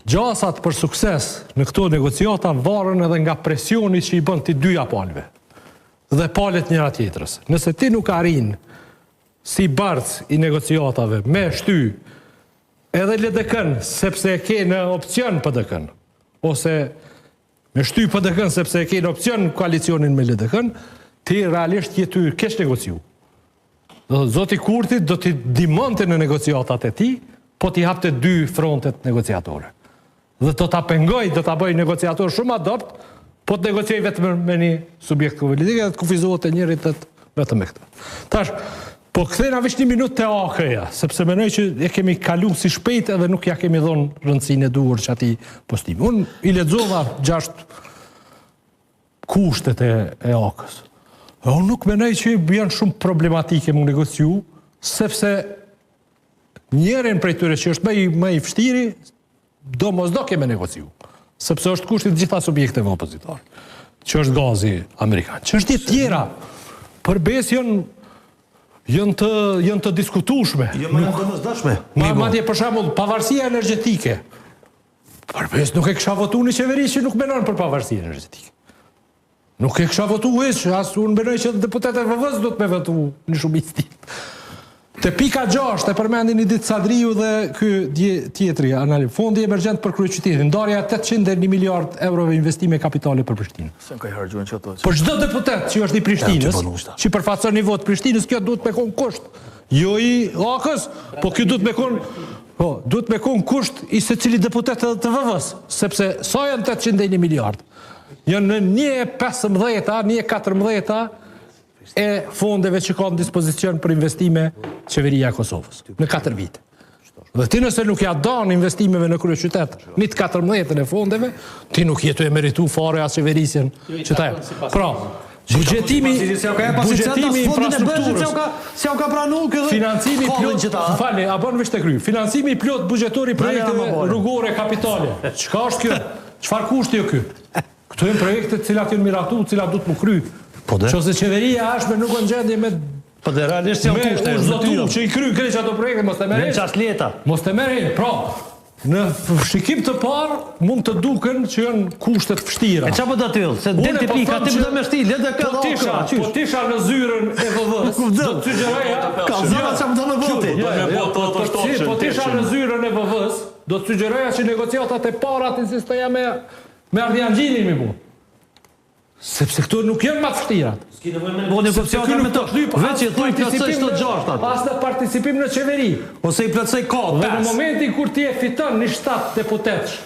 Gjasat për sukses në këto negociata varen edhe nga presioni që i bën të dyja palëve dhe palët njëra tjetrës. Nëse ti nuk arrin si barc i negociatave me shty edhe LDK-n sepse e ke në opcion PDK-n, ose me shty PDK-n sepse e ke në opcion koalicionin me LDK-n, ti realisht jetu kesh negociu. Zoti Kurti do t'i dimonte në negociatat e ti, po t'i hapte dy frontet negociatore. Dhe do t'a pengoj, do t'a bëj negociator shumë adopt, po të negocioj vetëm me një subjekt politike dhe të kufizohet e njërit vetëm me këtë. Tash, po kthena veç një minutë te AKE-ja, sepse menoj që e kemi kalu si shpejt edhe nuk ja kemi dhonë rëndësinë e duhur që ati postimi. Unë i lexova 6 kushtet e AKE-s. Unë nuk menoj që janë shumë problematike më negociu, sepse njërin prej tyre që është më i vështiri, do mos do keme negociu, sepse është kushti të gjitha subjekteve opozitare, që është gazi amerikan. Çështje tjera përbes janë të diskutueshme. Jo më domosdoshme. Madje për shembull pavarësia energjetike. Përbes nuk e kisha votuar në qeveri që nuk menon për pavarësi energjetike. Nuk e kisha votuar as unë menoj që deputetët e VV-s do të me votu në shumicë tillë. Te pika 6 e përmendin Idit Sadriu dhe ky tjetri analiz, Fondi Emergjent për kryeqytetin, ndarja 801 miliard eurove investime kapitale për Prishtinë. Se ka harxhuar çato. Por çdo deputet që është i Prishtinës, që përfaqëson një vot Prishtinës, kjo duhet me kon kusht. Jo i AKE-s, po kjo duhet me kon, duhet me kon kusht i secili deputet edhe të VV-s, sepse sa janë 801 miliard. Janë në 1.15, 1.14 e fondeve që ka në dispozicion për investime qeveria e Kosovës, në 4 vite. Dhe ti nëse nuk ja dan investimeve në kryeqytet, 1.14 e fondeve, ti nuk jetu e meritu fare as qeverisjen që ta e. Pra, buxhetimi infrastrukturës, financimi plot, fale, a bën veç të kry, financimi plot buxhetori projekteve rrugore kapitale. Çka është kjo? Çfarë kushti jo ky? Këto janë projekte të cilat janë miratu, të cilat duhet më kry. Qose qeveria ashme nuk në gjendje me po dhe realisht janë kushte që i kry krejt ato projekte mos të merresh. Në çast leta. Mos të merresh. Pra, në shikim të parë mund të duken që janë kushtet vështira. E çfarë do të yll? Se del ti pika ti do më shtil, le të ka. Po tisha në zyrën e VV-s. Do të sugjeroja. Ka zona çfarë do të voti. Po tisha në zyrën e VV-s, do të sugjeroja që negociatat e para të insistoja me Ardianxhinin me bu. Sepse këto nuk janë më të vështira. S'ki nevojë me bëni negociata me to. Veç i thuj plotësoj çdo gjashtë. As në participim në qeveri. Ose i plotësoj kohë. Dhe në momentin kur ti e fiton një 7 deputetësh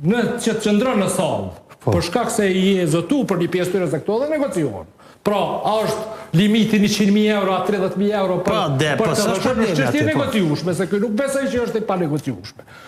që të qëndron në sallë, për shkak se i e zotu për një pjesë tyre se këto dhe negocion. Pra, a është limiti 100.000 euro a 30.000 euro për të vështirë në çështje negociueshme, se ky nuk besoj që është i pa negociueshme.